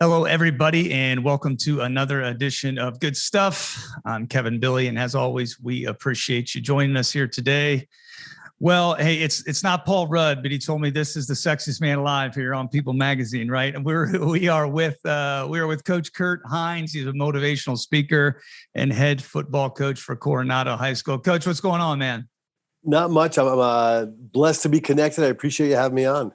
Hello, everybody, and welcome to another edition of Good Stuff. I'm Kevin Bille, and as always, we appreciate you joining us here today. Well, hey, it's not Paul Rudd, but he told me this is the sexiest man alive here on People Magazine, right? And we are with Coach Kurt Hines. He's a motivational speaker and head football coach for Coronado High School. Coach, what's going on, man? Not much. I'm blessed to be connected. I appreciate you having me on.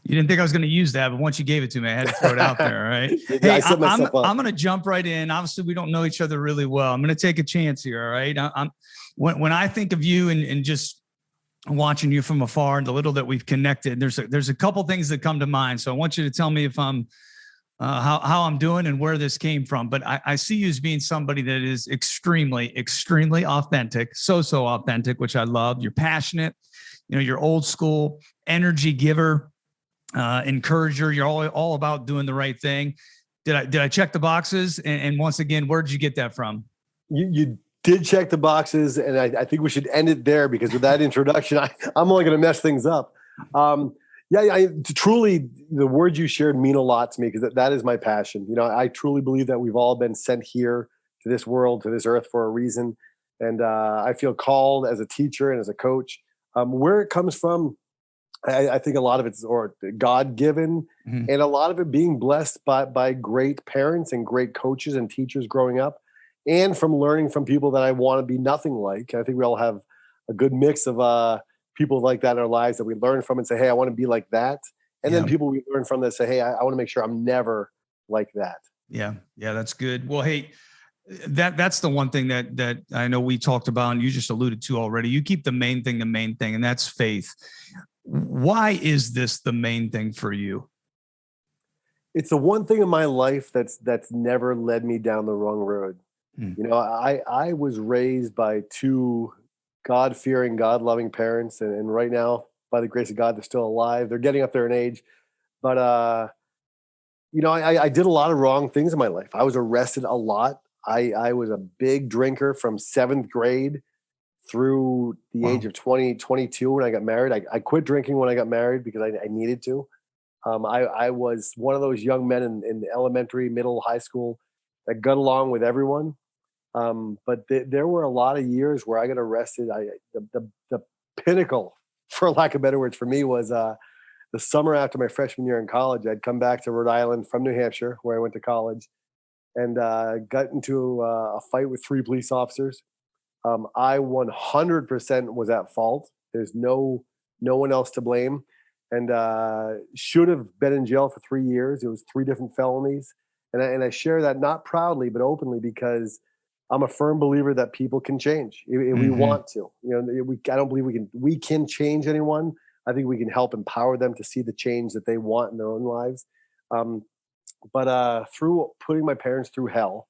You didn't think I was going to use that, but once you gave it to me, I had to throw it out there. Right? Yeah, Hey, I'm going to jump right in. Obviously, we don't know each other really well. I'm going to take a chance here. All right. When I think of you and just watching you from afar and the little that we've connected, there's a couple things that come to mind. So I want you to tell me if I'm how I'm doing and where this came from. But I see you as being somebody that is extremely, extremely authentic, so authentic, which I love. You're passionate. You know, you're old school, energy giver. Encourager. You're all about doing the right thing. Did I check the boxes? And once again, where did you get that from? You did check the boxes, and I think we should end it there because with that introduction, I'm only going to mess things up. Truly, the words you shared mean a lot to me because that is my passion. You know, I truly believe that we've all been sent here to this world, to this earth for a reason, and I feel called as a teacher and as a coach. Where it comes from, I think a lot of it's God-given, and a lot of it being blessed by great parents and great coaches and teachers growing up, and from learning from people that I want to be nothing like. I think we all have a good mix of people like that in our lives that we learn from and say, hey, I want to be like that. And then people we learn from that say, hey, I want to make sure I'm never like that. Yeah, that's good. Well, hey, that's the one thing that I know we talked about and you just alluded to already. You keep the main thing, and that's faith. Why is this the main thing for you? It's the one thing in my life that's never led me down the wrong road. You know, I was raised by two God-fearing, God-loving parents, and right now, by the grace of God, they're still alive. They're getting up there in age, but you know, I did a lot of wrong things in my life. I was arrested a lot. I was a big drinker from 7th grade through the age of 22 when I got married. I quit drinking when I got married because I needed to. I was one of those young men in elementary, middle, high school that got along with everyone. But there were a lot of years where I got arrested. The pinnacle, for lack of better words, for me was the summer after my freshman year in college. I'd come back to Rhode Island from New Hampshire, where I went to college, and got into a fight with 3 police officers. I 100% was at fault. There's no one else to blame, and should have been in jail for 3 years. It was 3 different felonies, and I share that not proudly but openly because I'm a firm believer that people can change if we want to. You know, I don't believe we can change anyone. I think we can help empower them to see the change that they want in their own lives. But through putting my parents through hell,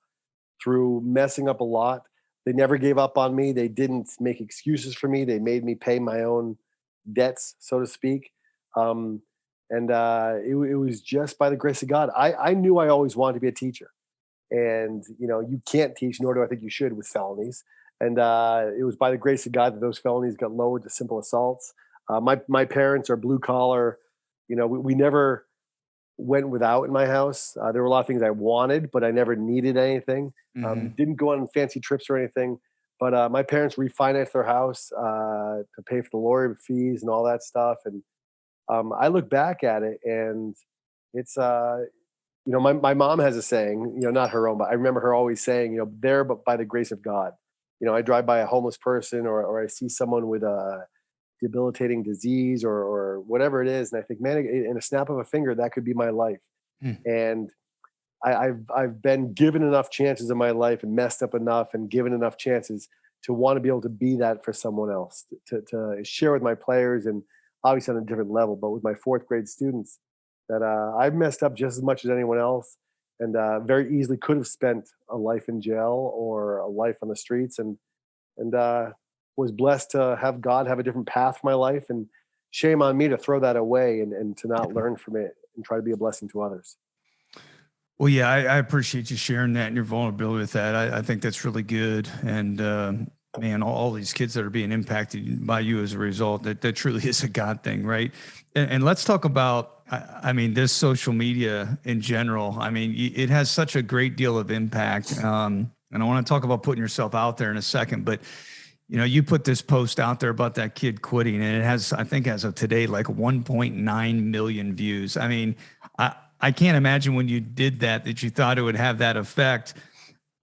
through messing up a lot. They never gave up on me. They didn't make excuses for me. They made me pay my own debts, so to speak. It was just by the grace of God. I knew I always wanted to be a teacher. And, you know, you can't teach, nor do I think you should, with felonies. And it was by the grace of God that those felonies got lowered to simple assaults. My parents are blue collar. You know, we never went without in my house. There were a lot of things I wanted, but I never needed anything. Didn't go on fancy trips or anything. But my parents refinanced their house to pay for the lawyer fees and all that stuff. And I look back at it, and it's you know, my mom has a saying, you know, not her own, but I remember her always saying, you know, there but by the grace of God. You know, I drive by a homeless person or I see someone with a debilitating disease or whatever it is, and I think, man, in a snap of a finger, that could be my life. And I've been given enough chances in my life and messed up enough and given enough chances to want to be able to be that for someone else, to share with my players, and obviously on a different level, but with my 4th grade students, that I've messed up just as much as anyone else, and very easily could have spent a life in jail or a life on the streets, and was blessed to have God have a different path for my life, and shame on me to throw that away and to not learn from it and try to be a blessing to others. Well, yeah, I appreciate you sharing that and your vulnerability with that. I think that's really good. And man, all these kids that are being impacted by you as a result, that truly is a God thing, right? And let's talk about I mean, this social media in general, I mean, it has such a great deal of impact. And I want to talk about putting yourself out there in a second, but you put this post out there about that kid quitting, and it has, I think as of today, like 1.9 million views. I mean, I can't imagine when you did that you thought it would have that effect.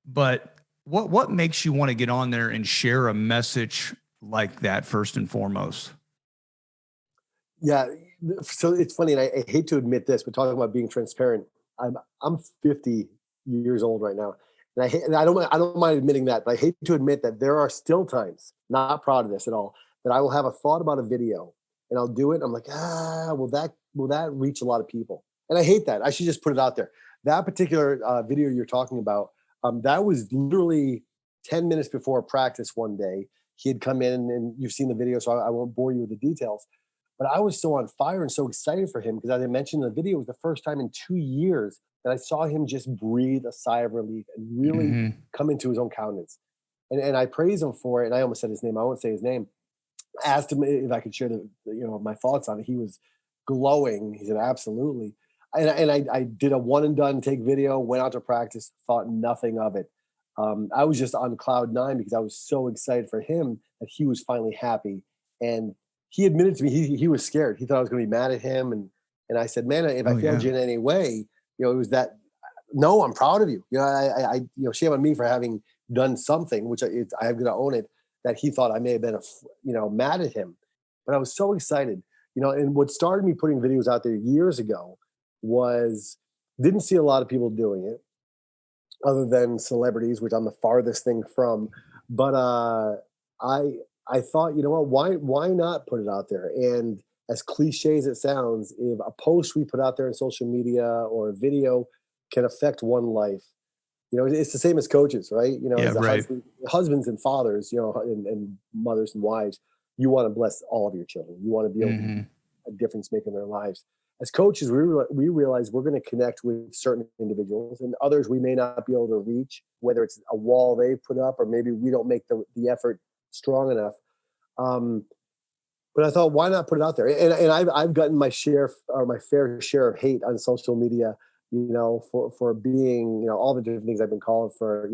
But what makes you want to get on there and share a message like that first and foremost? Yeah. So it's funny, and I hate to admit this, but talking about being transparent, I'm 50 years old right now, and I don't mind admitting that, but I hate to admit that there are still times, not proud of this at all, that I will have a thought about a video, and I'll do it. And I'm like, will that reach a lot of people? And I hate that. I should just put it out there. That particular video you're talking about, that was literally 10 minutes before practice one day. He had come in, and you've seen the video, so I won't bore you with the details. But I was so on fire and so excited for him because, as I mentioned in the video, it was the first time in 2 years that I saw him just breathe a sigh of relief and really come into his own countenance. And I praise him for it. And I almost said his name. I won't say his name. I asked him if I could share my thoughts on it. He was glowing. He said, absolutely. And I did a one and done take video, went out to practice, thought nothing of it. I was just on cloud nine because I was so excited for him that he was finally happy. And he admitted to me he was scared. He thought I was going to be mad at him, and I said, "Man, if I failed you in any way, it was that. No, I'm proud of you. I shame on me for having done something, which I'm going to own it. That he thought I may have been mad at him, but I was so excited. And what started me putting videos out there years ago was didn't see a lot of people doing it, other than celebrities, which I'm the farthest thing from. But I thought, why not put it out there? And as cliche as it sounds, if a post we put out there on social media or a video can affect one life, it's the same as coaches, right? Yeah, as a right. husbands and fathers, and mothers and wives, you want to bless all of your children. You want to be able to make a difference maker in their lives. As coaches, we realize we're going to connect with certain individuals, and others we may not be able to reach, whether it's a wall they put up or maybe we don't make the effort strong enough. But I thought, why not put it out there? And I've gotten my fair share of hate on social media, for being, all the different things I've been called for,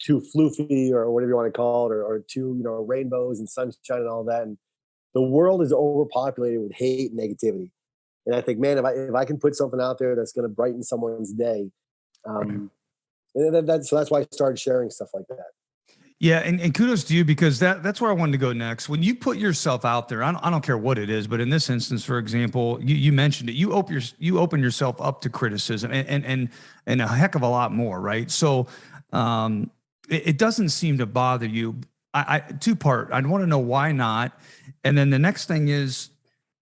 too floofy or whatever you want to call it, or too, rainbows and sunshine and all that. And the world is overpopulated with hate and negativity. And I think, man, if I can put something out there that's going to brighten someone's day, and so that's why I started sharing stuff like that. Yeah, and kudos to you, because that's where I wanted to go next. When you put yourself out there, I don't care what it is, but in this instance, for example, you mentioned it. You open yourself up to criticism and a heck of a lot more, right? So it doesn't seem to bother you. Two-part. I'd want to know why not, and then the next thing is,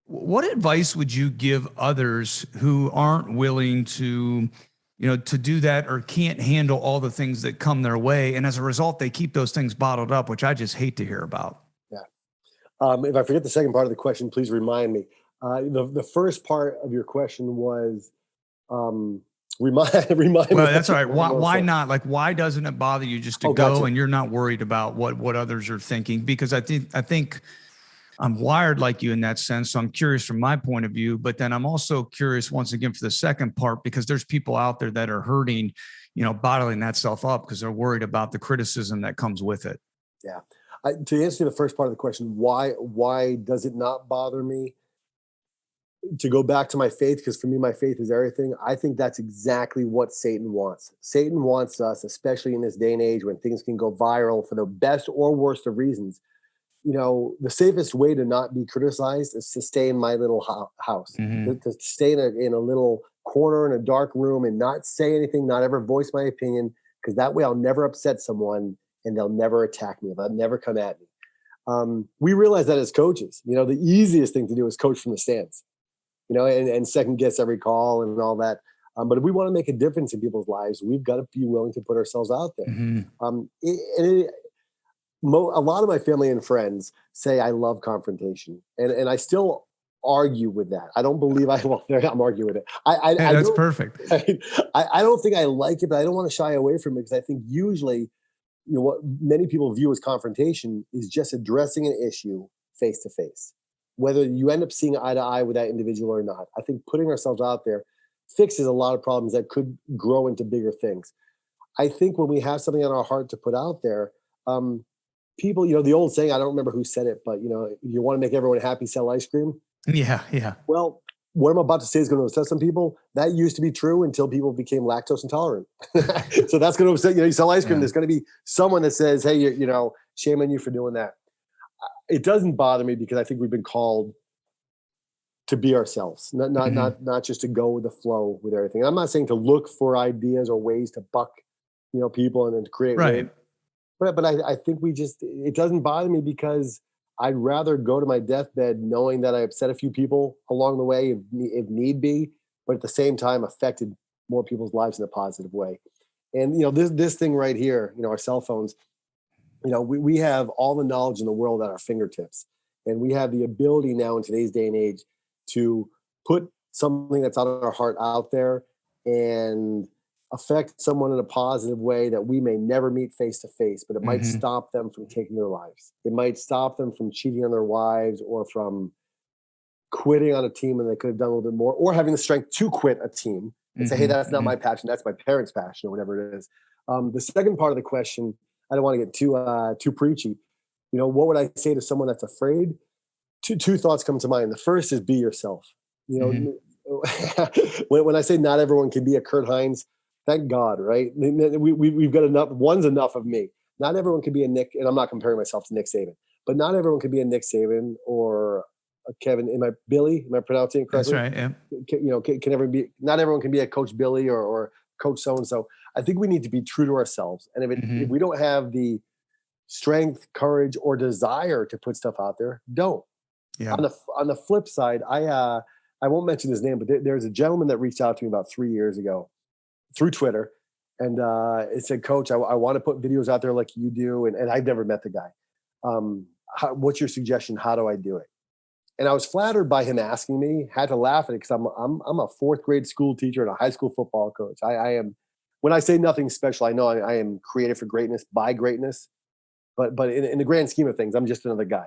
what advice would you give others who aren't willing to do that or can't handle all the things that come their way? And as a result, they keep those things bottled up, which I just hate to hear about. Yeah. If I forget the second part of the question, please remind me. The first part of your question was remind me. Well, that's all right. Why not? Like, why doesn't it bother you just to go, gotcha. and you're not worried about what others are thinking? Because I think I'm wired like you in that sense. So I'm curious from my point of view, but then I'm also curious once again for the second part, because there's people out there that are hurting, bottling that stuff up because they're worried about the criticism that comes with it. Yeah. To answer the first part of the question, why does it not bother me? To go back to my faith, because for me, my faith is everything. I think that's exactly what Satan wants. Satan wants us, especially in this day and age when things can go viral for the best or worst of reasons. The safest way to not be criticized is to stay in my little house, to stay in a little corner in a dark room and not say anything, not ever voice my opinion, because that way I'll never upset someone and they'll never attack me. They'll never come at me. We realize that as coaches, the easiest thing to do is coach from the stands, and second guess every call and all that. But if we want to make a difference in people's lives, we've got to be willing to put ourselves out there. A lot of my family and friends say I love confrontation, and I still argue with that. I don't believe I'm arguing with it. That's perfect. I don't think I like it, but I don't want to shy away from it, because I think usually, what many people view as confrontation is just addressing an issue face to face. whether you end up seeing eye to eye with that individual or not. I think putting ourselves out there fixes a lot of problems that could grow into bigger things. I think when we have something on our heart to put out there, people, the old saying, I don't remember who said it, but you want to make everyone happy, sell ice cream. Yeah. Yeah. Well, what I'm about to say is going to upset some people. That used to be true until people became lactose intolerant. So that's going to upset, you sell ice cream. Yeah. There's going to be someone that says, hey, shame on you for doing that. It doesn't bother me because I think we've been called to be ourselves, not just to go with the flow with everything. I'm not saying to look for ideas or ways to buck, people and then to create. Right. But I think it doesn't bother me because I'd rather go to my deathbed knowing that I upset a few people along the way if need be, but at the same time affected more people's lives in a positive way. And, this thing right here, our cell phones, we have all the knowledge in the world at our fingertips. And we have the ability now in today's day and age to put something that's on our heart out there and affect someone in a positive way that we may never meet face to face, but it might stop them from taking their lives. It might stop them from cheating on their wives or from quitting on a team and they could have done a little bit more, or having the strength to quit a team and say, hey, that's not my passion. That's my parents' passion or whatever it is. The second part of the question, I don't want to get too preachy. What would I say to someone that's afraid? Two thoughts come to mind. The first is be yourself. When I say not everyone can be a Kurt Hines, thank God, right? We've got enough. One's enough of me. Not everyone can be a Nick, and I'm not comparing myself to Nick Saban, but not everyone can be a Nick Saban or a Kevin. Bille? Am I pronouncing it correctly? That's right. Yeah. Can everyone be? Not everyone can be a Coach Bille or Coach so and so. I think we need to be true to ourselves, and if we don't have the strength, courage, or desire to put stuff out there, don't. Yeah. On the flip side, I won't mention his name, but there's a gentleman that reached out to me about 3 years ago through Twitter, and it said, Coach, I want to put videos out there like you do, and I've never met the guy. What's your suggestion? How do I do it? And I was flattered by him asking me. Had to laugh at it because I'm a fourth grade school teacher and a high school football coach. I am, when I say nothing special, I know I am created for greatness by greatness, but in the grand scheme of things, I'm just another guy,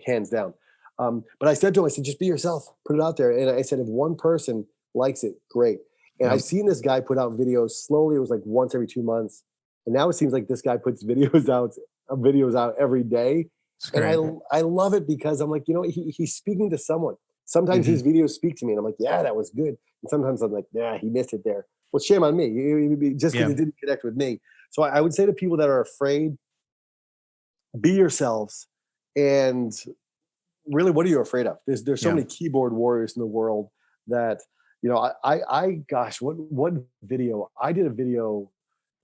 hands down. But I said to him, just be yourself, put it out there. And I said, if one person likes it, great. And I've seen this guy put out videos slowly. It was like once every 2 months. And now it seems like this guy puts videos out every day. And I love it because I'm like, he's speaking to someone. Sometimes his videos speak to me and I'm like, yeah, that was good. And sometimes I'm like, yeah, he missed it there. Well, shame on me. Just because it didn't connect with me. So I would say to people that are afraid, be yourselves. And really, what are you afraid of? There's so many keyboard warriors in the world that, what video? I did a video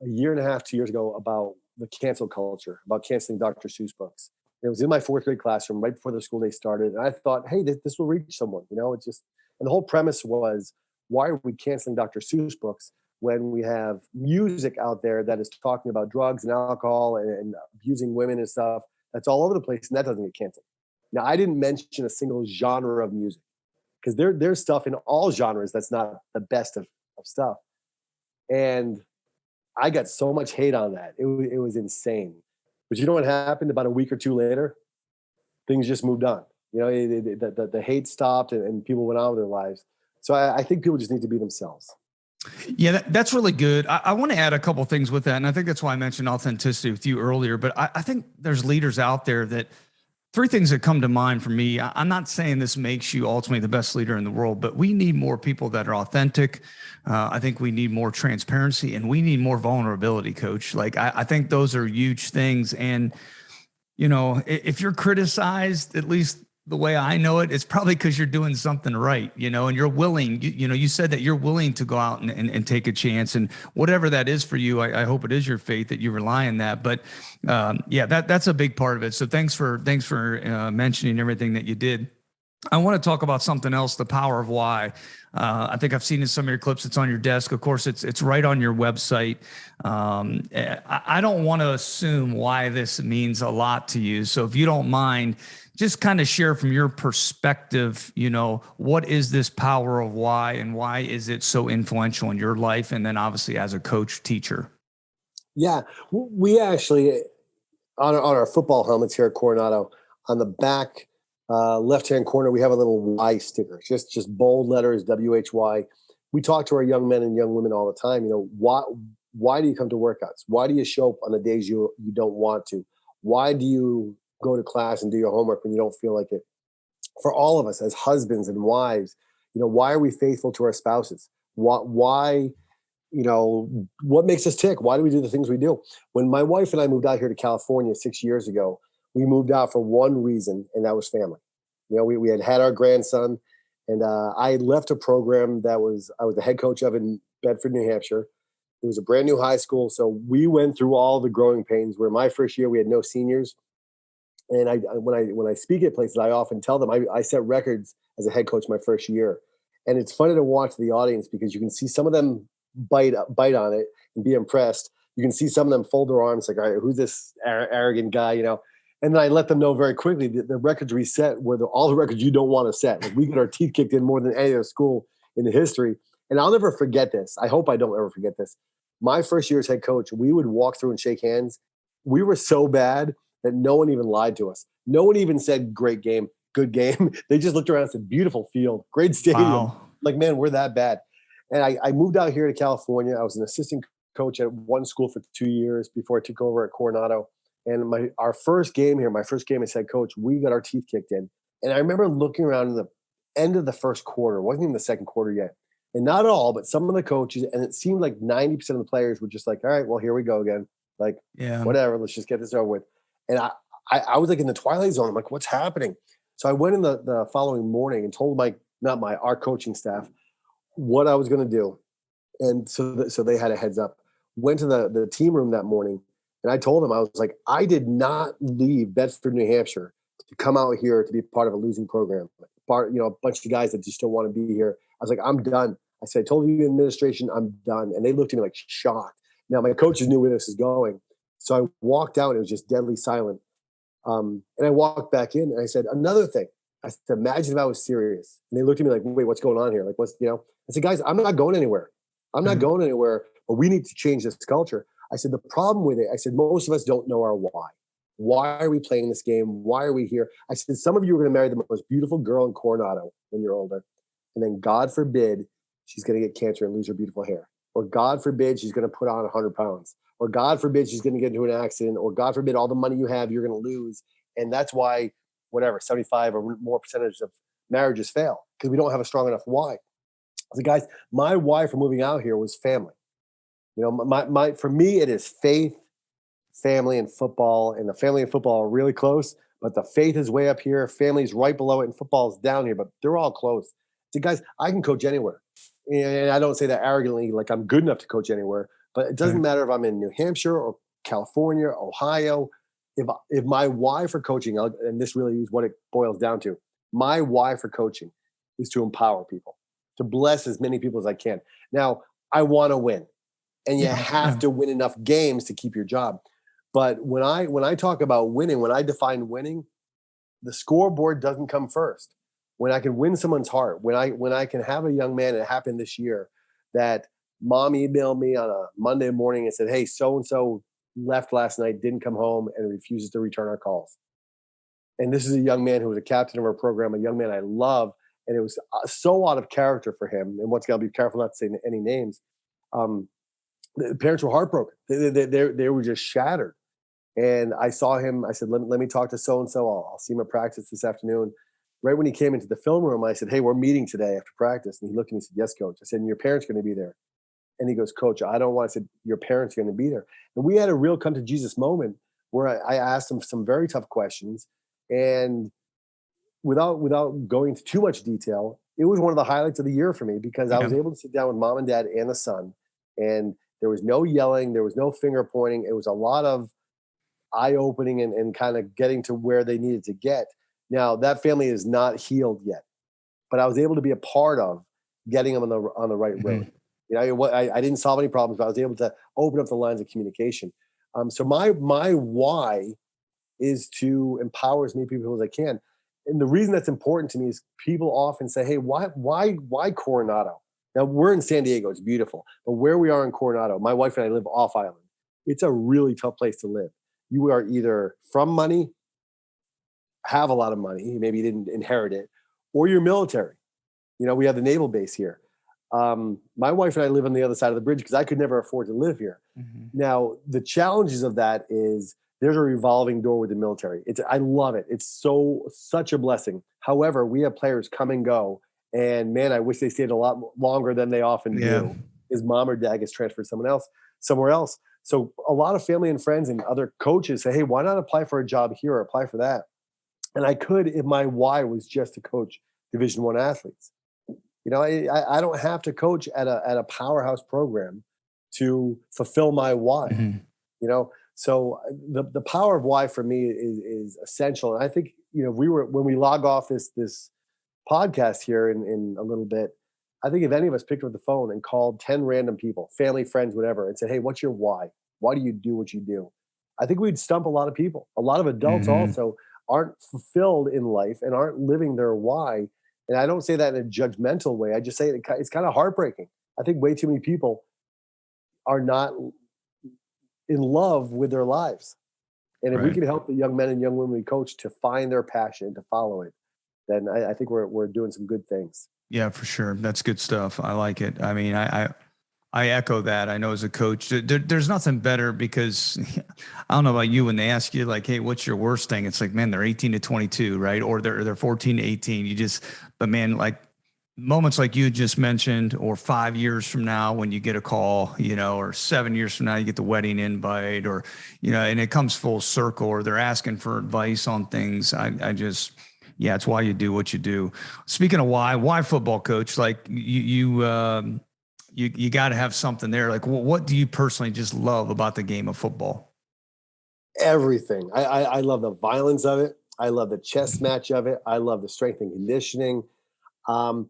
a year and a half, 2 years ago about the cancel culture, about canceling Dr. Seuss books. And it was in my fourth grade classroom right before the school day started. And I thought, hey, this will reach someone, and the whole premise was, why are we canceling Dr. Seuss books when we have music out there that is talking about drugs and alcohol and abusing women and stuff that's all over the place, and that doesn't get canceled. Now, I didn't mention a single genre of music because there's stuff in all genres that's not the best of stuff. And I got so much hate on that. It was insane. But you know what happened about a week or two later? Things just moved on. The hate stopped and people went on with their lives. So I think people just need to be themselves. Yeah, that's really good. I want to add a couple things with that. And I think that's why I mentioned authenticity with you earlier. But I think there's leaders out there that, three things that come to mind for me. I'm not saying this makes you ultimately the best leader in the world, but we need more people that are authentic. I think we need more transparency and we need more vulnerability, Coach. Like, I think those are huge things. And, if you're criticized, at least the way I know it, it's probably because you're doing something right, and you're willing, you said that you're willing to go out and take a chance, and whatever that is for you, I hope it is your faith that you rely on that. But that's a big part of it. So thanks for mentioning everything that you did. I want to talk about something else, the power of why. I think I've seen in some of your clips. It's on your desk. Of course, it's right on your website. I don't want to assume why this means a lot to you. So if you don't mind, just kind of share from your perspective, what is this power of why and why is it so influential in your life? And then obviously as a coach, teacher. Yeah, we actually, on our football helmets here at Coronado, on the back left-hand corner, we have a little Y sticker, just bold letters, WHY. We talk to our young men and young women all the time. Why do you come to workouts? Why do you show up on the days you don't want to? Why do you go to class and do your homework when you don't feel like it? For all of us as husbands and wives, why are we faithful to our spouses? Why what makes us tick? Why do we do the things we do? When my wife and I moved out here to California 6 years ago, we moved out for one reason, and that was family. We had our grandson, and I had left a program I was the head coach of in Bedford, New Hampshire. It was a brand new high school. So we went through all the growing pains where my first year we had no seniors. And when I speak at places, I often tell them I set records as a head coach my first year. And it's funny to watch the audience because you can see some of them bite on it and be impressed. You can see some of them fold their arms like, all right, who's this arrogant guy, And then I let them know very quickly the records we set were all the records you don't want to set. Like we get our teeth kicked in more than any other school in the history. And I'll never forget this. I hope I don't ever forget this. My first year as head coach, we would walk through and shake hands. We were so bad that no one even lied to us. No one even said, great game, good game. They just looked around and said, beautiful field, great stadium. Wow. Like, man, we're that bad. And I moved out here to California. I was an assistant coach at one school for 2 years before I took over at Coronado. And our first game here, my first game as head coach, we got our teeth kicked in. And I remember looking around in the end of the first quarter, it wasn't even the second quarter yet. And not all, but some of the coaches, and it seemed like 90% of the players were just like, all right, well, here we go again. Like, whatever, let's just get this over with. And I was like in the twilight zone. I'm like, what's happening? So I went in the following morning and told our coaching staff what I was going to do. And so they had a heads up. Went to the team room that morning, and I told them, I was like, I did not leave Bedford, New Hampshire to come out here to be part of a losing program. A bunch of guys that just don't want to be here. I was like, I'm done. I said, I told you administration, I'm done. And they looked at me like shocked. Now my coaches knew where this is going. So I walked out, and it was just deadly silent. And I walked back in, and I said, another thing. I said, imagine if I was serious. And they looked at me like, wait, what's going on here? Like, I said, guys, I'm not going anywhere. I'm not going anywhere, but we need to change this culture. I said, the problem with it, I said, most of us don't know our why. Why are we playing this game? Why are we here? I said, some of you are going to marry the most beautiful girl in Coronado when you're older. And then God forbid she's going to get cancer and lose her beautiful hair. Or God forbid she's going to put on 100 pounds. Or God forbid she's going to get into an accident. Or God forbid all the money you have, you're going to lose. And that's why, 75 or more percentage of marriages fail, because we don't have a strong enough why. So guys, my why for moving out here was family. For me, it is faith, family, and football. And the family and football are really close, but the faith is way up here. Family's right below it, and football is down here, but they're all close. So guys, I can coach anywhere. And I don't say that arrogantly, like I'm good enough to coach anywhere, but it doesn't matter if I'm in New Hampshire or California, Ohio. If my why for coaching, and this really is what it boils down to, my why for coaching is to empower people, to bless as many people as I can. Now, I want to win, and you have to win enough games to keep your job. But when I talk about winning, when I define winning, the scoreboard doesn't come first. When I can win someone's heart, when I can have a young man, it happened this year, that mom emailed me on a Monday morning and said, hey, so-and-so left last night, didn't come home, and refuses to return our calls. And this is a young man who was a captain of our program, a young man I love, and it was so out of character for him. And once again, I'll be careful not to say any names. The parents were heartbroken. They were just shattered. And I saw him. I said, let me talk to so-and-so. I'll see him at practice this afternoon. Right when he came into the film room, I said, hey, we're meeting today after practice. And he looked at me and said, yes, coach. I said, and your parents are going to be there. And he goes, coach, I don't want. I said, your parents are going to be there. And we had a real come to Jesus moment where I asked him some very tough questions. And without going into too much detail, it was one of the highlights of the year for me, because I was able to sit down with mom and dad and the son. And there was no yelling. There was no finger pointing. It was a lot of eye-opening and kind of getting to where they needed to get. Now, that family is not healed yet, but I was able to be a part of getting them on the right road. I didn't solve any problems, but I was able to open up the lines of communication. So my why is to empower as many people as I can. And the reason that's important to me is people often say, hey, why Coronado? Now, we're in San Diego. It's beautiful. But where we are in Coronado, my wife and I live off island. It's a really tough place to live. You are either from money have a lot of money, maybe you didn't inherit it, or you're military. We have the naval base here. My wife and I live on the other side of the bridge because I could never afford to live here. Mm-hmm. Now, the challenges of that is there's a revolving door with the military. I love it. It's such a blessing. However, we have players come and go, and man, I wish they stayed a lot longer than they often do. His mom or dad gets transferred somewhere else. So a lot of family and friends and other coaches say, hey, why not apply for a job here or apply for that? And I could if my why was just to coach Division I athletes. I don't have to coach at a powerhouse program to fulfill my why. Mm-hmm. So the power of why for me is essential. And I think when we log off this podcast here in a little bit, I think if any of us picked up the phone and called 10 random people, family, friends, whatever, and said, hey, what's your why? Why do you do what you do? I think we'd stump a lot of people. A lot of adults also aren't fulfilled in life and aren't living their why. And I don't say that in a judgmental way. I just say it's kind of heartbreaking. I think way too many people are not in love with their lives. And if we can help the young men and young women we coach to find their passion, to follow it, then I think we're doing some good things. Yeah, for sure. That's good stuff. I like it. I mean, I echo that. I know as a coach, there's nothing better because I don't know about you when they ask you like, hey, what's your worst thing? It's like, man, they're 18 to 22, right? Or they're 14 to 18. But man, like moments like you just mentioned, or 5 years from now when you get a call, or 7 years from now you get the wedding invite, or and it comes full circle, or they're asking for advice on things. Yeah, it's why you do what you do. Speaking of why football, coach? Like you got to have something there. Like, what do you personally just love about the game of football? Everything. I love the violence of it. I love the chess match of it. I love the strength and conditioning. And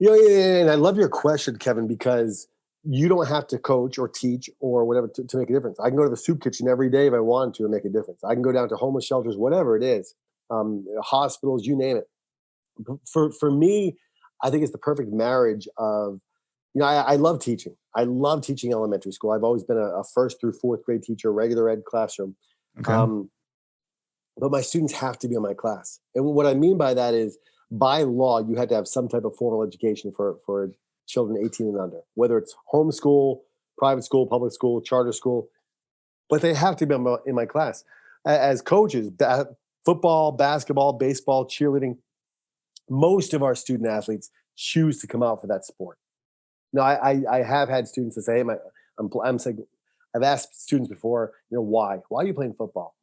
I love your question, Kevin, because you don't have to coach or teach or whatever to make a difference. I can go to the soup kitchen every day if I wanted to and make a difference. I can go down to homeless shelters, whatever it is, hospitals, you name it. For me, I think it's the perfect marriage of, I love teaching. I love teaching elementary school. I've always been a first through fourth grade teacher, regular ed classroom. Okay. But my students have to be in my class. And what I mean by that is, by law, you had to have some type of formal education for children 18 and under, whether it's homeschool, private school, public school, charter school. But they have to be in my class. As coaches, football, basketball, baseball, cheerleading, most of our student athletes choose to come out for that sport. Now, I have had students that say, I'm saying, I've asked students before, why? Why are you playing football?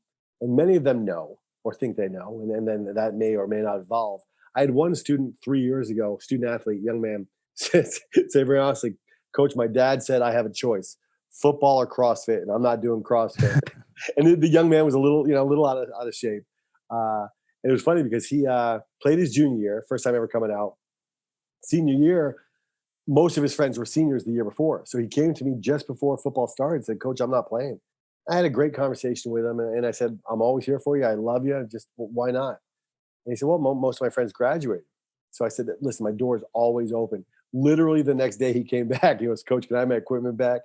And many of them know or think they know, and then that may or may not evolve. I had one student 3 years ago, student athlete, young man, say very honestly, Coach, my dad said I have a choice, football or CrossFit, and I'm not doing CrossFit. And the young man was a little out of shape. And it was funny because he played his junior year, first time ever coming out. Senior year, most of his friends were seniors the year before. So he came to me just before football started and said, Coach, I'm not playing. I had a great conversation with him. And I said, I'm always here for you. I love you. Just why not? And he said, well, most of my friends graduated. So I said, listen, my door is always open. Literally the next day he came back. He goes, Coach, can I have my equipment back?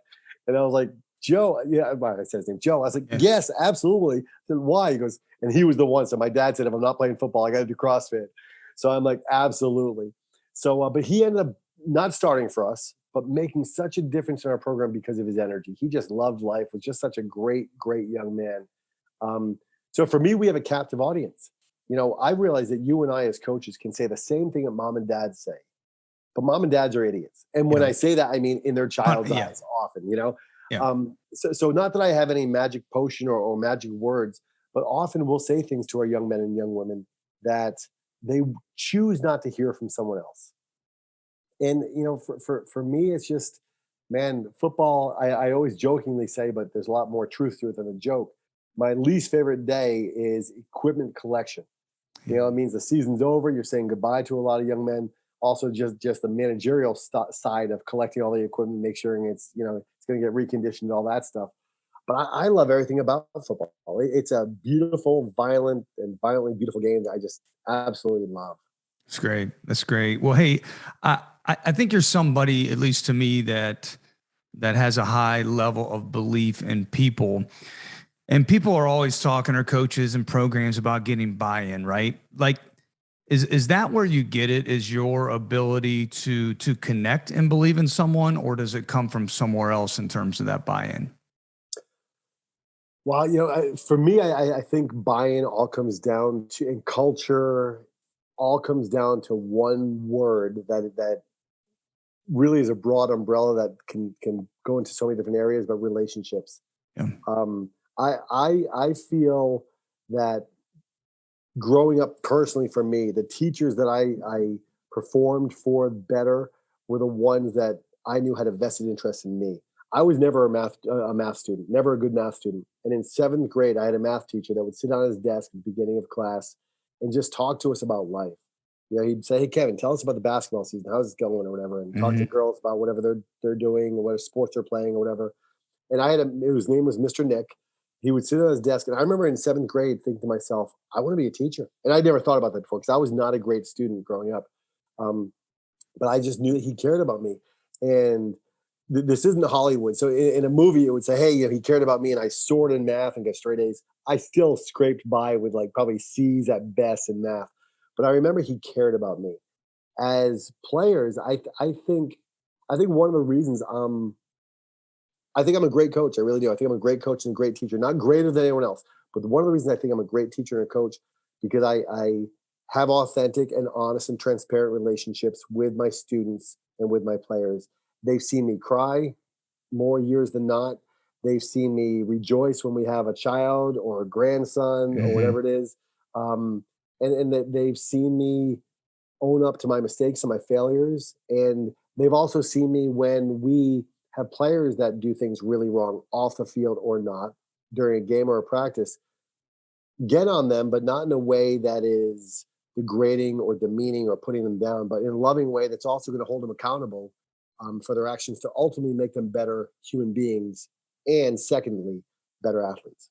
And I was like, Joe, yeah, I said his name, Joe. I was like, yes, absolutely. I said, why? He goes, and he was the one. So my dad said, if I'm not playing football, I got to do CrossFit. So I'm like, absolutely. So, but he ended up not starting for us, but making such a difference in our program because of his energy. He just loved life, was just such a great, great young man. So for me, we have a captive audience. I realize that you and I as coaches can say the same thing that mom and dad say, but mom and dads are idiots. And when I say that, I mean in their child's eyes often, So not that I have any magic potion or magic words, but often we'll say things to our young men and young women that they choose not to hear from someone else. And, for me, it's just, man, football, I always jokingly say, but there's a lot more truth to it than a joke. My least favorite day is equipment collection. It means the season's over. You're saying goodbye to a lot of young men. Also, just the managerial side of collecting all the equipment, make sure it's it's going to get reconditioned, all that stuff. But I love everything about football. It's a beautiful, violently beautiful game that I just absolutely love. That's great. That's great. Well, hey, I think you're somebody, at least to me, that has a high level of belief in people. And people are always talking, or coaches and programs, about getting buy-in, right? Like, is that where you get it? Is your ability to connect and believe in someone, or does it come from somewhere else in terms of that buy-in? Well, for me, I think buy-in all comes down to, in culture, all comes down to one word that really is a broad umbrella that can go into so many different areas, but relationships. Yeah. I feel that growing up personally for me, the teachers that I performed for better were the ones that I knew had a vested interest in me. I was never a math student, never a good math student. And in seventh grade, I had a math teacher that would sit on his desk at the beginning of class and just talk to us about life. He'd say, "Hey, Kevin, tell us about the basketball season. How's it going, or whatever," and talk to girls about whatever they're doing or what sports they're playing or whatever. And his name was Mr. Nick. He would sit at his desk, and I remember in seventh grade thinking to myself, I want to be a teacher. And I never thought about that before because I was not a great student growing up. Um, but I just knew that he cared about me. And this isn't Hollywood. So in a movie, it would say, "Hey, he cared about me," and I soared in math and got straight A's. I still scraped by with like probably C's at best in math. But I remember he cared about me. As players, I think one of the reasons I think I'm a great coach. I really do. I think I'm a great coach and a great teacher. Not greater than anyone else, but one of the reasons I think I'm a great teacher and a coach because I have authentic and honest and transparent relationships with my students and with my players. They've seen me cry more years than not. They've seen me rejoice when we have a child or a grandson or whatever it is. And that they've seen me own up to my mistakes and my failures. And they've also seen me when we have players that do things really wrong off the field or not during a game or a practice, get on them, but not in a way that is degrading or demeaning or putting them down, but in a loving way that's also going to hold them accountable for their actions to ultimately make them better human beings and, secondly, better athletes.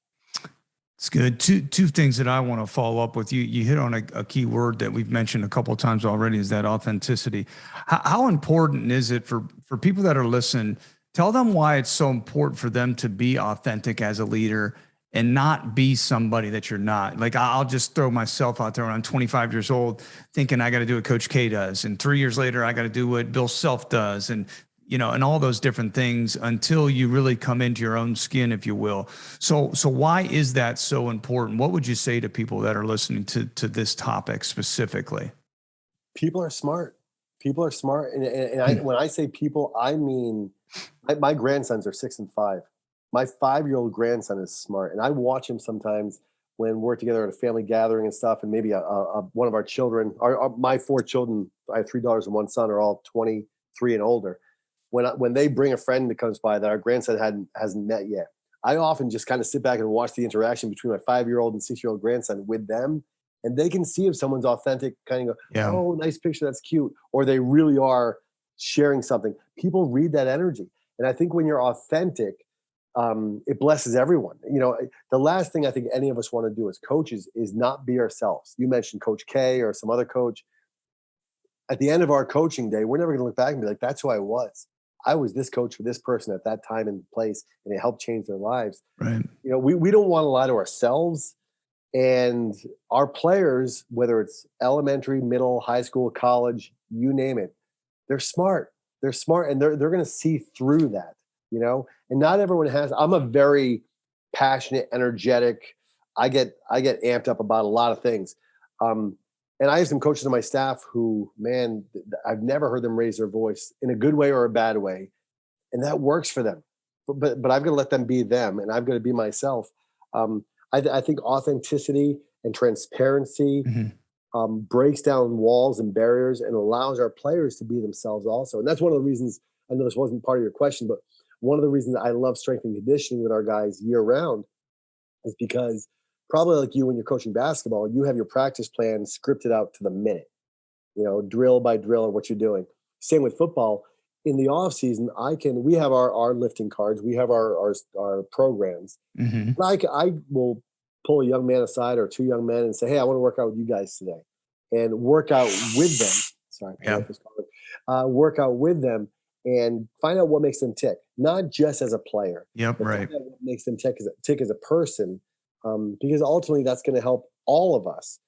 It's good. Two things that I want to follow up with. You hit on a key word that we've mentioned a couple of times already, is that authenticity. How important is it for people that are listening? Tell them why it's so important for them to be authentic as a leader and not be somebody that you're not. Like, I'll just throw myself out there when I'm 25 years old thinking I got to do what Coach K does. And 3 years later, I got to do what Bill Self does. And and all those different things until you really come into your own skin, if you will. So why is that so important? What would you say to people that are listening to this topic specifically? People are smart. People are smart. And when I say people, I mean, my grandsons are 6 and 5. My 5-year-old grandson is smart. And I watch him sometimes when we're together at a family gathering and stuff. And maybe one of our children, my 4 children, I have 3 daughters and 1 son, are all 23 and older. When they bring a friend that comes by that our grandson hasn't met yet, I often just kind of sit back and watch the interaction between my 5-year-old and 6-year-old grandson with them, and they can see if someone's authentic, kind of go, Yeah. "Oh, nice picture, that's cute," or they really are sharing something. People read that energy, and I think when you're authentic, it blesses everyone. The last thing I think any of us want to do as coaches is not be ourselves. You mentioned Coach K or some other coach. At the end of our coaching day, we're never going to look back and be like, "That's who I was. I was this coach for this person at that time and place, and it helped change their lives." Right. We don't want to lie to ourselves and our players, whether it's elementary, middle, high school, college, you name it. They're smart. They're smart, and they're going to see through that, And not everyone has. I'm a very passionate, energetic. I get amped up about a lot of things. And I have some coaches on my staff who, man, I've never heard them raise their voice in a good way or a bad way, and that works for them. But I've got to let them be them, and I've got to be myself. I think authenticity and transparency breaks down walls and barriers and allows our players to be themselves also. And that's one of the reasons. I know this wasn't part of your question, but one of the reasons I love strength and conditioning with our guys year round is because, probably like you, when you're coaching basketball, you have your practice plan scripted out to the minute, drill by drill or what you're doing. Same with football. In the off season, we have our lifting cards, we have our programs. I will pull a young man aside or 2 young men and say, "Hey, I want to work out with you guys today," and work out with them. Sorry, Yeah. work out with them. and find out what makes them tick, not just as a player. Yep. But Right. find out what makes them tick as a person, because ultimately that's going to help all of us.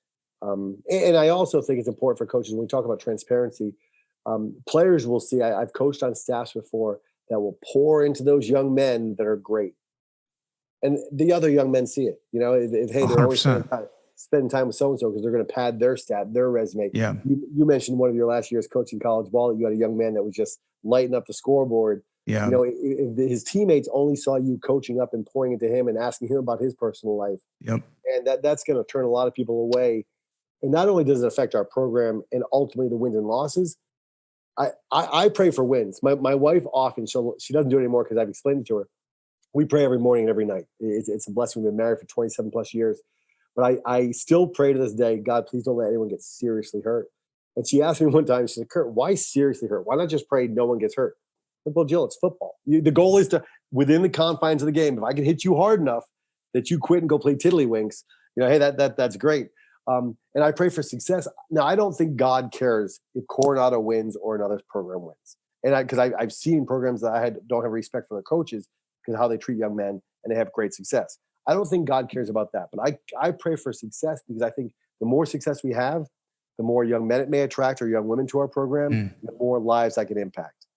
And I also think it's important for coaches when we talk about transparency. Players will see. I've coached on staffs before that will pour into those young men that are great, and the other young men see it. Hey, they're always 100%. spending time with so and so because they're going to pad their their resume. Yeah. You mentioned one of your last years coaching college ball. You had a young man that was just lighting up the scoreboard. Yeah. If his teammates only saw you coaching up and pouring into him and asking him about his personal life, Yep. and that's going to turn a lot of people away. And not only does it affect our program and ultimately the wins and losses, I pray for wins. My wife often, she doesn't do it anymore because I've explained it to her. We pray every morning and every night. It's a blessing. We've been married for 27 plus years. But I still pray to this day, God, please don't let anyone get seriously hurt. And she asked me one time, she said, Kurt, why seriously hurt? Why not just pray no one gets hurt? Well, Jill, it's football. The goal is to, within the confines of the game, if I can hit you hard enough that you quit and go play tiddlywinks, hey, that's great. And I pray for success. Now, I don't think God cares if Coronado wins or another program wins. And because I've seen programs that don't have respect for their coaches because of how they treat young men, and they have great success. I don't think God cares about that. But I pray for success because I think the more success we have, the more young men it may attract or young women to our program, the more lives I can impact.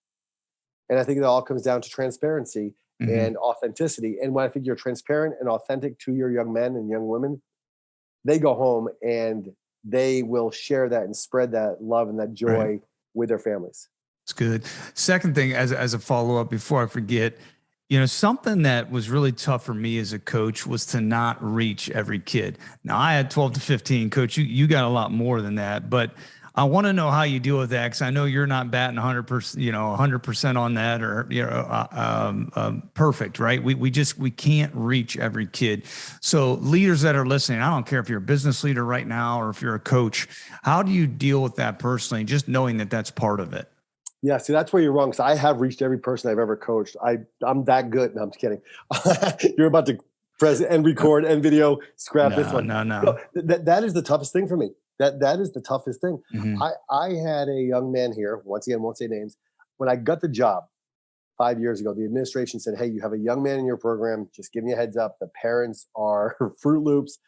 And I think it all comes down to transparency and authenticity. And when I think you're transparent and authentic to your young men and young women, they go home and they will share that and spread that love and that joy with their families. It's good. Second thing, as a follow-up before I forget, something that was really tough for me as a coach was to not reach every kid. Now I had 12 to 15. Coach, you got a lot more than that, but I want to know how you deal with that, because I know you're not batting 100%, 100% on that, or perfect, right? We can't reach every kid. So leaders that are listening, I don't care if you're a business leader right now or if you're a coach, how do you deal with that personally? Just knowing that that's part of it. Yeah, see, that's where you're wrong. Because I have reached every person I've ever coached. I'm that good. No, I'm just kidding. You're about to press and record and video. Scrap this one. No. That is the toughest thing for me. That is the toughest thing. I had a young man here, once again, won't say names. When I got the job 5 years ago, the administration said, hey, you have a young man in your program. Just giving you a heads up. The parents are Fruit Loops.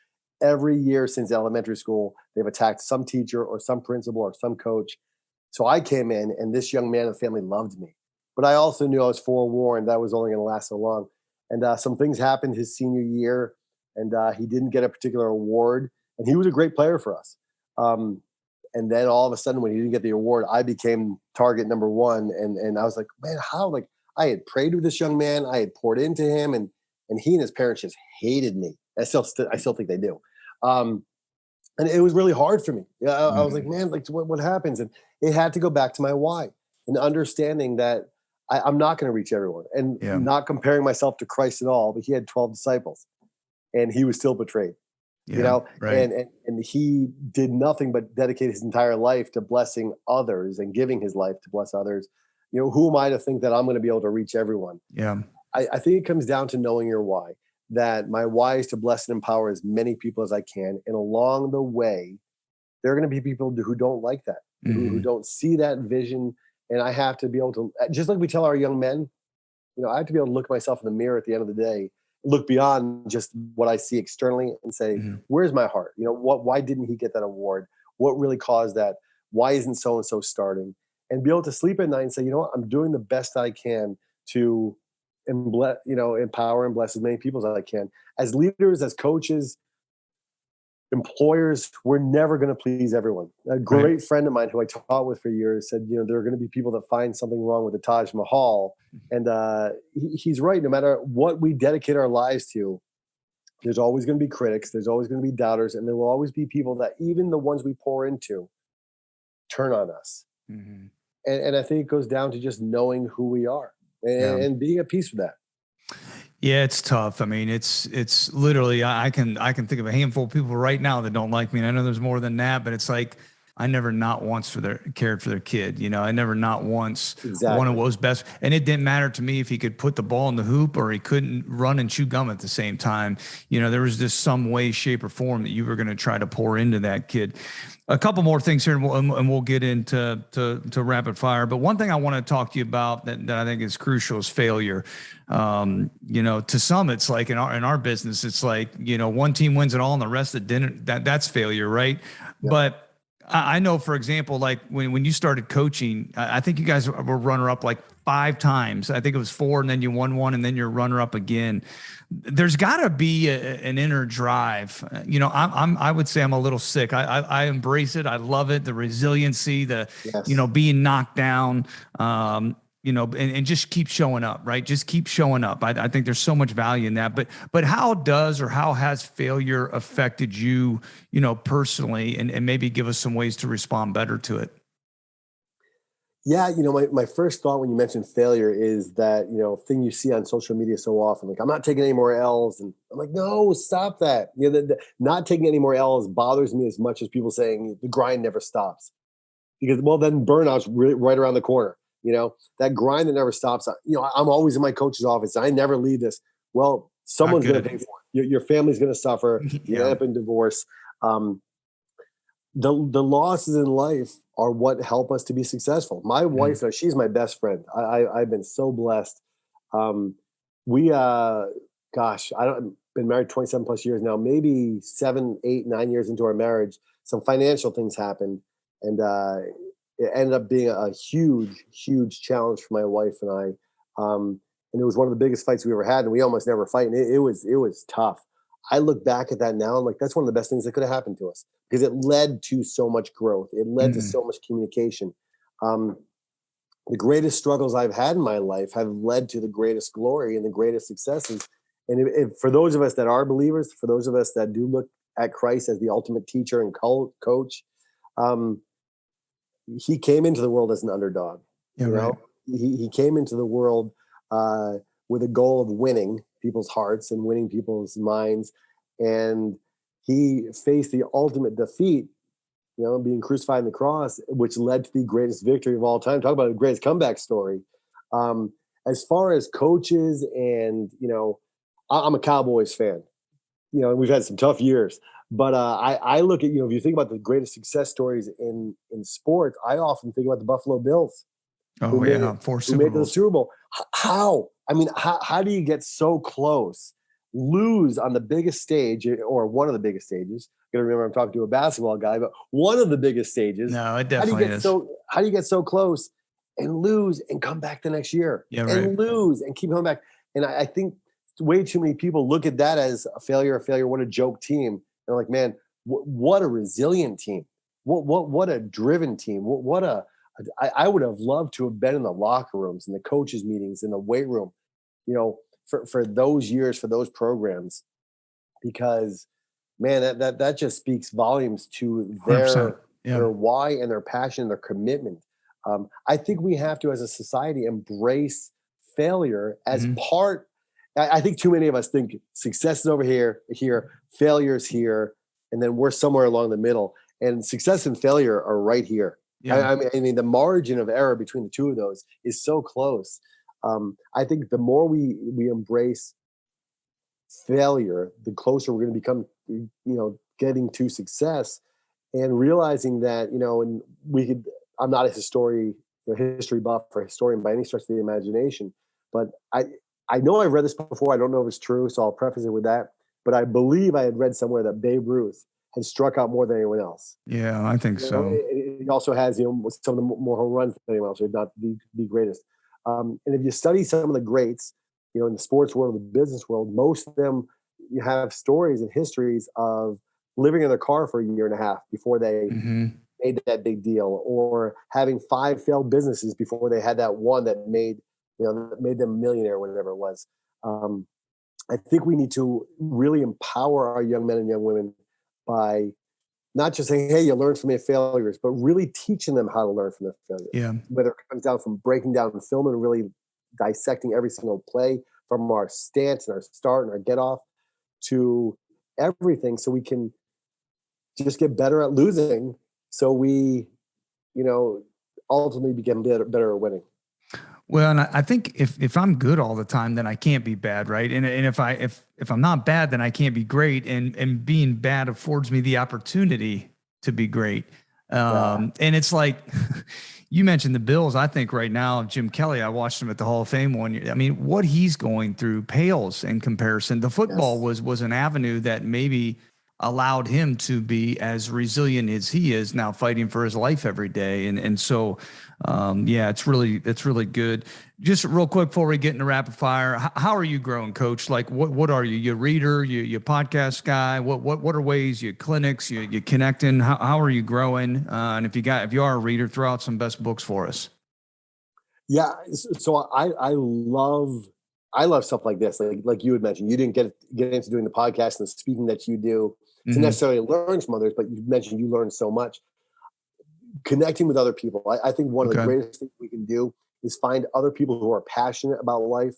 Every year since elementary school, they've attacked some teacher or some principal or some coach. So I came in, and this young man and family loved me. But I also knew I was forewarned that was only going to last so long. And some things happened his senior year, and he didn't get a particular award. And he was a great player for us. And then all of a sudden, when he didn't get the award, I became target number one. And I was like, man, how? Like, I had prayed with this young man. I had poured into him, and he and his parents just hated me. I still think they do. And it was really hard for me. I was like, man, like what happens? And it had to go back to my why and understanding that I'm not going to reach everyone, and not comparing myself to Christ at all. But he had 12 disciples, and he was still betrayed. And he did nothing but dedicate his entire life to blessing others and giving his life to bless others. Who am I to think that I'm going to be able to reach everyone? Yeah. I think it comes down to knowing your why, that my why is to bless and empower as many people as I can. And along the way, there are going to be people who don't like that, who don't see that vision. And I have to be able to, just like we tell our young men, I have to be able to look myself in the mirror at the end of the day, look beyond just what I see externally and say, where's my heart? Why didn't he get that award? What really caused that? Why isn't so-and-so starting? And be able to sleep at night and say, I'm doing the best I can to empower and bless as many people as I can. As leaders, as coaches, employers, we're never going to please everyone. A great friend of mine who I taught with for years said, there are going to be people that find something wrong with the Taj Mahal. And he's right. No matter what we dedicate our lives to, there's always going to be critics. There's always going to be doubters. And there will always be people that, even the ones we pour into, turn on us. And I think it goes down to just knowing who we are and being at peace with that. Yeah, it's tough. I mean, it's literally, I can think of a handful of people right now that don't like me. And I know there's more than that, but it's like, I never not once cared for their kid. I never not once Exactly. one of those best. And it didn't matter to me if he could put the ball in the hoop or he couldn't run and chew gum at the same time. There was just some way, shape, or form that you were going to try to pour into that kid. A couple more things here, and we'll get into to rapid fire. But one thing I want to talk to you about that I think is crucial is failure. To some, it's like in our business, it's like one team wins it all and the rest that didn't. That's failure, right? Yeah. But I know, for example, like when you started coaching, I think you guys were runner up like 5 times. I think it was 4, and then you won 1, and then you're runner up again. There's got to be an inner drive. I would say I'm a little sick. I embrace it. I love it. The resiliency, Yes. Being knocked down. And just keep showing up, right? Just keep showing up. I think there's so much value in that. But how has failure affected you, personally, and maybe give us some ways to respond better to it? Yeah, my first thought when you mentioned failure is that, thing you see on social media so often, like, I'm not taking any more L's. And I'm like, no, stop that. The not taking any more L's bothers me as much as people saying the grind never stops. Because, well, then burnout's right around the corner. That grind that never stops. I'm always in my coach's office. I never leave this. Well, someone's going to pay for it. Your family's going to suffer. You end up in divorce. The losses in life are what help us to be successful. My wife, she's my best friend. I've been so blessed. We, been married 27 plus years now, maybe 7, 8, 9 years into our marriage, some financial things happened. And it ended up being a huge, huge challenge for my wife and I. And it was one of the biggest fights we ever had, and we almost never fight. And it was tough. I look back at that now and like, that's one of the best things that could have happened to us because it led to so much growth. It led to so much communication. The greatest struggles I've had in my life have led to the greatest glory and the greatest successes. And for those of us that are believers, for those of us that do look at Christ as the ultimate teacher and coach, he came into the world as an underdog. Right. He came into the world with a goal of winning people's hearts and winning people's minds. And he faced the ultimate defeat, being crucified on the cross, which led to the greatest victory of all time. Talk about the greatest comeback story. As far as coaches and, I'm a Cowboys fan. We've had some tough years. But I look at, if you think about the greatest success stories in sports, I often think about the Buffalo Bills. Oh, yeah. 4 Super Bowls. The Super Bowl. How? I mean, how do you get so close, lose on the biggest stage or one of the biggest stages? You got to remember I'm talking to a basketball guy, but one of the biggest stages. No, it definitely is. How do you get so close and lose and come back the next year? Yeah, right. And lose and keep coming back. And I think way too many people look at that as a failure. What a joke team. And they're like, man, what a resilient team. What a driven team. I would have loved to have been in the locker rooms and the coaches meetings in the weight room, for those years, for those programs, because man, that just speaks volumes to their why and their passion and their commitment. I think we have to, as a society, embrace failure as part. I think too many of us think success is over here, failure is here, and then we're somewhere along the middle. And success and failure are right here. Yeah. I mean, the margin of error between the two of those is so close. I think the more we embrace failure, the closer we're going to become, getting to success, and realizing that, and I'm not a history buff or historian by any stretch of the imagination, but I know I've read this before. I don't know if it's true, so I'll preface it with that. But I believe I had read somewhere that Babe Ruth had struck out more than anyone else. Yeah, I think so. He also has, some of the more home runs than anyone else, if not the greatest. And if you study some of the greats, in the sports world, the business world, most of them, you have stories and histories of living in their car for a year and a half before they made that big deal, or having 5 failed businesses before they had that one that made them a millionaire, whatever it was. I think we need to really empower our young men and young women by not just saying, hey, you learn from your failures, but really teaching them how to learn from their failures. Yeah. Whether it comes down from breaking down the film and really dissecting every single play, from our stance and our start and our get off to everything, so we can just get better at losing So we, ultimately became better at winning. Well, and I think if I'm good all the time, then I can't be bad, right? And if I'm not bad, then I can't be great. And being bad affords me the opportunity to be great. Yeah. And it's like you mentioned the Bills. I think right now, Jim Kelly, I watched him at the Hall of Fame one year. I mean, what he's going through pales in comparison. The football Yes. was an avenue that maybe allowed him to be as resilient as he is now, fighting for his life every day. And so yeah, it's really good. Just real quick before we get into rapid fire, how are you growing, Coach? Like, what are you? You a reader? You podcast guy? What are ways? You clinics? You connecting? How are you growing? And if you are a reader, throw out some best books for us. Yeah. So I love stuff like this. Like you had mentioned, you didn't get into doing the podcast and the speaking that you do to Mm-hmm. necessarily learn from others, but you mentioned you learned so much. Connecting with other people. I think one of the Okay. greatest things we can do is find other people who are passionate about life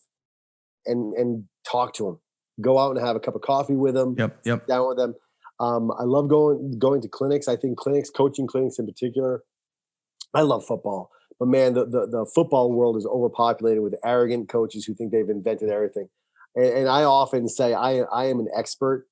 and talk to them. Go out and have a cup of coffee with them. Yep. Sit down with them. I love going to clinics. I think coaching clinics in particular. I love football, but man, the football world is overpopulated with arrogant coaches who think they've invented everything. And I often say I am an expert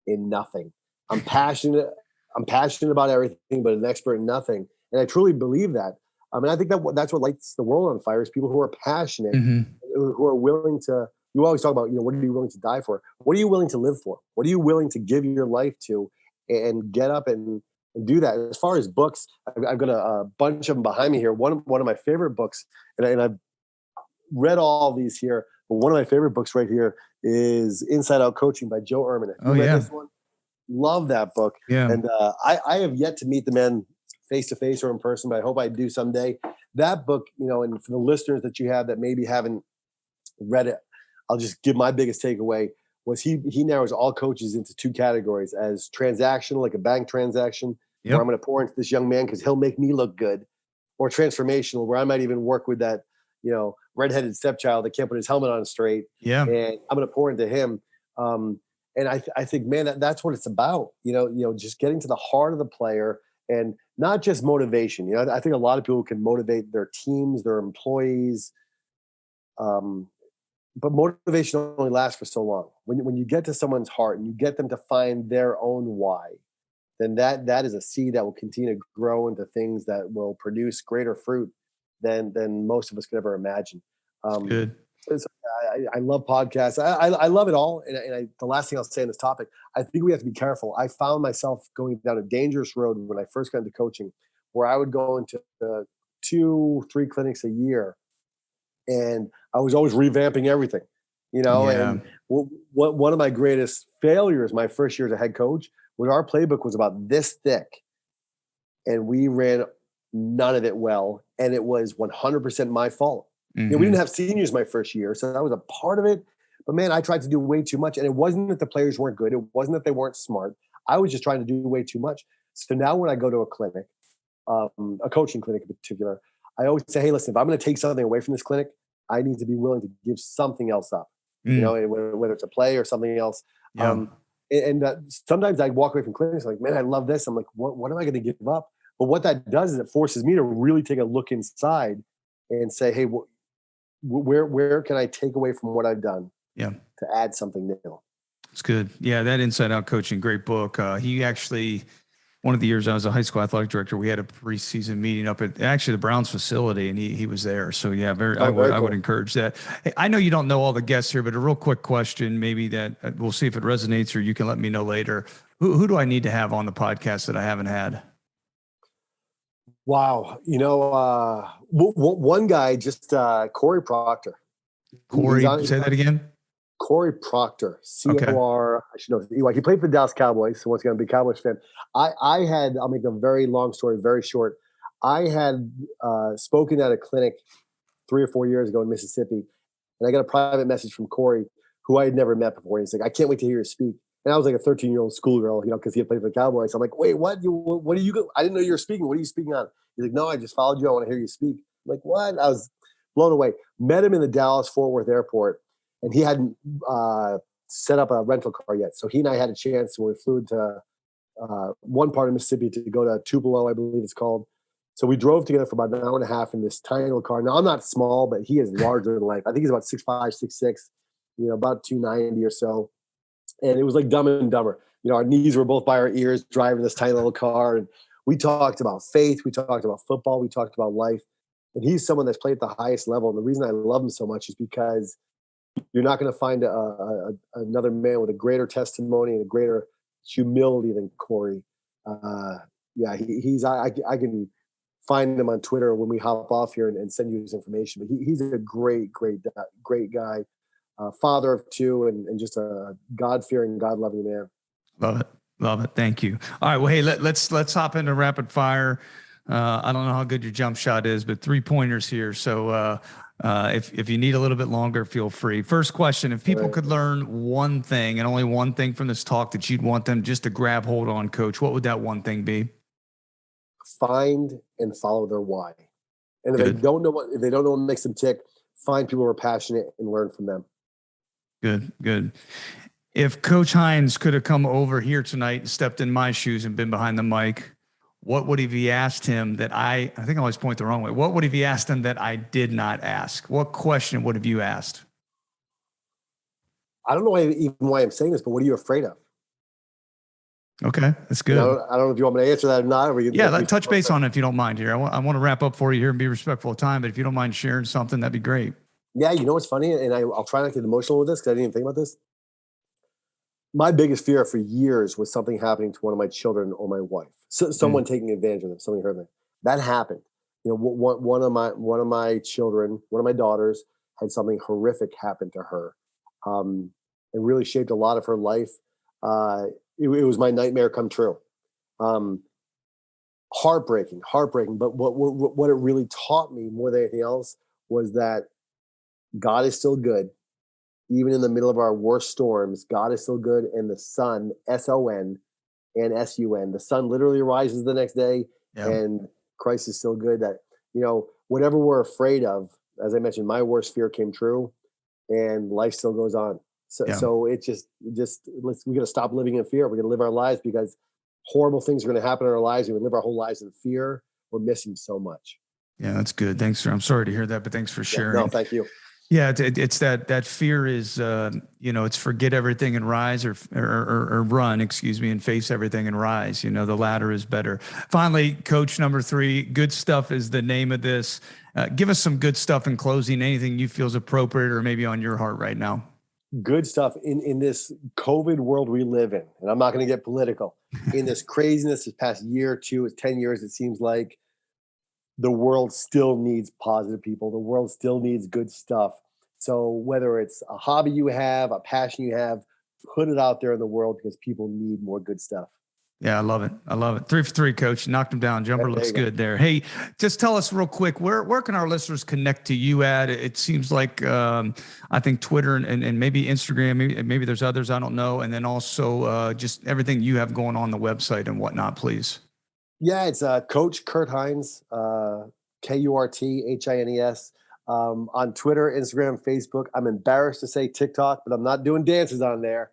in nothing. I'm passionate. I'm passionate about everything, but an expert in nothing. And I truly believe that. I mean, I think that's what lights the world on fire is people who are passionate, Mm-hmm. who are willing to. You always talk about, what are you willing to die for? What are you willing to live for? What are you willing to give your life to, and get up and do that? As far as books, I've got a bunch of them behind me here. One of my favorite books, and I've read all these here, but one of my favorite books right here is Inside Out Coaching by Joe Ehrmann. Have Oh you read yeah. this one? Love that book. Yeah. And I have yet to meet the man face to face or in person, but I hope I do someday. That book, and for the listeners that you have that maybe haven't read it, I'll just give my biggest takeaway was he narrows all coaches into two categories: as transactional, like a bank transaction, where Yep. I'm going to pour into this young man because he'll make me look good, or transformational, where I might even work with that, redheaded stepchild that can't put his helmet on straight, Yeah. and I'm going to pour into him. And I think, man, that's what it's about. Just getting to the heart of the player, and not just motivation. I think a lot of people can motivate their teams, their employees, but motivation only lasts for so long. When you get to someone's heart and you get them to find their own why, then that is a seed that will continue to grow into things that will produce greater fruit than most of us could ever imagine. It's Um, good. so I love podcasts. I love it all. And the last thing I'll say on this topic, I think we have to be careful. I found myself going down a dangerous road when I first got into coaching, where I would go into 2-3 clinics a year, and I was always revamping everything, Yeah. And one of my greatest failures my first year as a head coach was our playbook was about this thick, and we ran none of it well, and it was 100% my fault. We Mm-hmm. didn't have seniors my first year, so that was a part of it. But man, I tried to do way too much, and it wasn't that the players weren't good. It wasn't that they weren't smart. I was just trying to do way too much. So now when I go to a clinic, a coaching clinic in particular, I always say, hey, listen, if I'm going to take something away from this clinic, I need to be willing to give something else up, Mm. whether it's a play or something else. Yeah. And sometimes I walk away from clinics like, man, I love this. I'm like, what am I going to give up? But what that does is it forces me to really take a look inside and say, hey, where can I take away from what I've done Yeah. to add something new? It's good. Yeah. That Inside Out Coaching, great book. He actually, one of the years I was a high school athletic director, we had a preseason meeting up at actually the Browns facility, and he was there. So yeah, I Very would cool. encourage that. Hey, I know you don't know all the guests here, but a real quick question, maybe that we'll see if it resonates, or you can let me know later. Who do I need to have on the podcast that I haven't had? Wow. One guy, just Corey Proctor. He's Corey, on say that again. Corey Proctor, Okay. COR. I should know. He played for the Dallas Cowboys, so once again, I'm a big Cowboys fan. I'll make a very long story very short. I had spoken at a clinic 3 or 4 years ago in Mississippi, and I got a private message from Corey, who I had never met before. And he's like, I can't wait to hear you speak. And I was like a 13-year-old schoolgirl, because he had played for the Cowboys. So I'm like, wait, what? What are you? I didn't know you were speaking. What are you speaking on? He's like, no, I just followed you. I want to hear you speak. I'm like, what? I was blown away. Met him in the Dallas Fort Worth airport, and he hadn't set up a rental car yet. So he and I had a chance when we flew to one part of Mississippi to go to Tupelo, I believe it's called. So we drove together for about an hour and a half in this tiny little car. Now I'm not small, but he is larger than life. I think he's about 6'5", 6'6", about 290 or so. And it was like Dumb and Dumber. Our knees were both by our ears driving this tiny little car. And we talked about faith. We talked about football. We talked about life. And he's someone that's played at the highest level. And the reason I love him so much is because you're not going to find another man with a greater testimony and a greater humility than Corey. I can find him on Twitter when we hop off here and send you his information. But he's a great guy, father of two, and just a God-fearing, God-loving man. Love it. Thank you. All right. Well, hey, let's hop into rapid fire. I don't know how good your jump shot is, but 3 pointers here. So if you need a little bit longer, feel free. First question: if people could learn one thing and only one thing from this talk that you'd want them just to grab hold on, Coach, what would that one thing be? Find and follow their why. And if they don't know what makes them tick, find people who are passionate and learn from them. Good. If Coach Hines could have come over here tonight and stepped in my shoes and been behind the mic, what would have he asked him that I think I always point the wrong way. What would have he asked him that I did not ask? What question would have you asked? I don't know why I'm saying this, but what are you afraid of? Okay, that's good. I don't know if you want me to answer that or not. Touch base on it if you don't mind here. I want to wrap up for you here and be respectful of time, but if you don't mind sharing something, that'd be great. Yeah, what's funny, and I'll try not to get emotional with this because I didn't even think about this. My biggest fear for years was something happening to one of my children or my wife. Someone taking advantage of them, something hurt them. That happened. One of my children, one of my daughters, had something horrific happen to her. It really shaped a lot of her life. It was my nightmare come true. Heartbreaking. But what it really taught me more than anything else was that God is still good. Even in the middle of our worst storms, God is still good. And the sun, S-O-N and S-U-N, the sun literally rises the next day. Yeah. And Christ is still good. That, whatever we're afraid of, as I mentioned, my worst fear came true and life still goes on. So it we got to stop living in fear. We're going to live our lives because horrible things are going to happen in our lives. We live our whole lives in fear. We're missing so much. Yeah, that's good. Thanks, sir. I'm sorry to hear that, but thanks for sharing. No, thank you. Yeah, it's that fear is, it's forget everything and rise or run, and face everything and rise. The latter is better. Finally, Coach, number 3, good stuff is the name of this. Give us some good stuff in closing, anything you feel is appropriate or maybe on your heart right now. Good stuff in this COVID world we live in. And I'm not going to get political. In this craziness this past year or 2, 10 years, it seems like the world still needs positive people. The world still needs good stuff. So whether it's a hobby you have, a passion you have, put it out there in the world because people need more good stuff. Yeah, I love it. 3 for 3, Coach. You knocked him down. Jumper looks good there. Hey, just tell us real quick, where can our listeners connect to you at? It seems like I think Twitter and maybe Instagram, maybe there's others, I don't know. And then also just everything you have going on the website and whatnot, please. Yeah, it's Coach Kurt Hines, Kurthines. On Twitter, Instagram, Facebook. I'm embarrassed to say TikTok, but I'm not doing dances on there.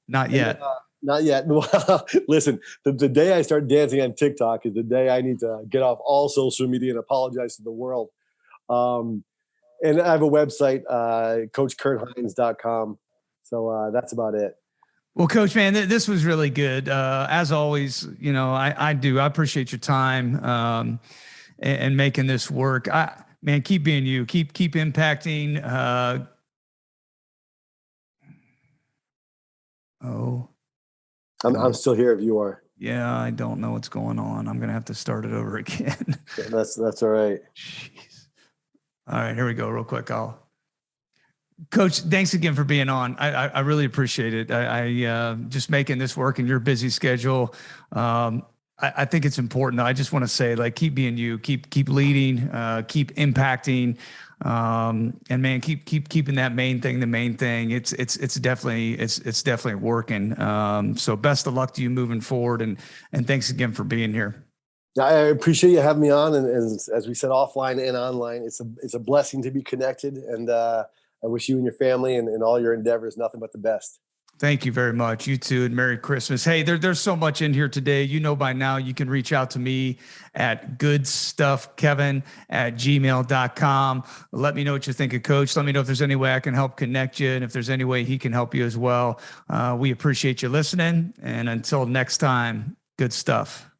Not yet. Not yet. Listen, the day I start dancing on TikTok is the day I need to get off all social media and apologize to the world. And I have a website, CoachKurtHines.com. So that's about it. Well, Coach, man, this was really good. As always, I appreciate your time and making this work. Man, keep being you. Keep impacting. I'm still here if you are. Yeah, I don't know what's going on. I'm gonna have to start it over again. Yeah, that's all right. Jeez. All right, here we go. Real quick, Coach, thanks again for being on. I really appreciate it. I just making this work in your busy schedule. I think it's important. I just want to say, keep being you, keep leading, keep impacting, and man, keep keeping that main thing the main thing. It's definitely working. So best of luck to you moving forward, and thanks again for being here. I appreciate you having me on, and as we said, offline and online, it's a blessing to be connected, and I wish you and your family and all your endeavors nothing but the best. Thank you very much. You too, and Merry Christmas. Hey, there's so much in here today. You know by now you can reach out to me at goodstuffkevin@gmail.com. Let me know what you think of Coach. Let me know if there's any way I can help connect you and if there's any way he can help you as well. We appreciate you listening. And until next time, good stuff.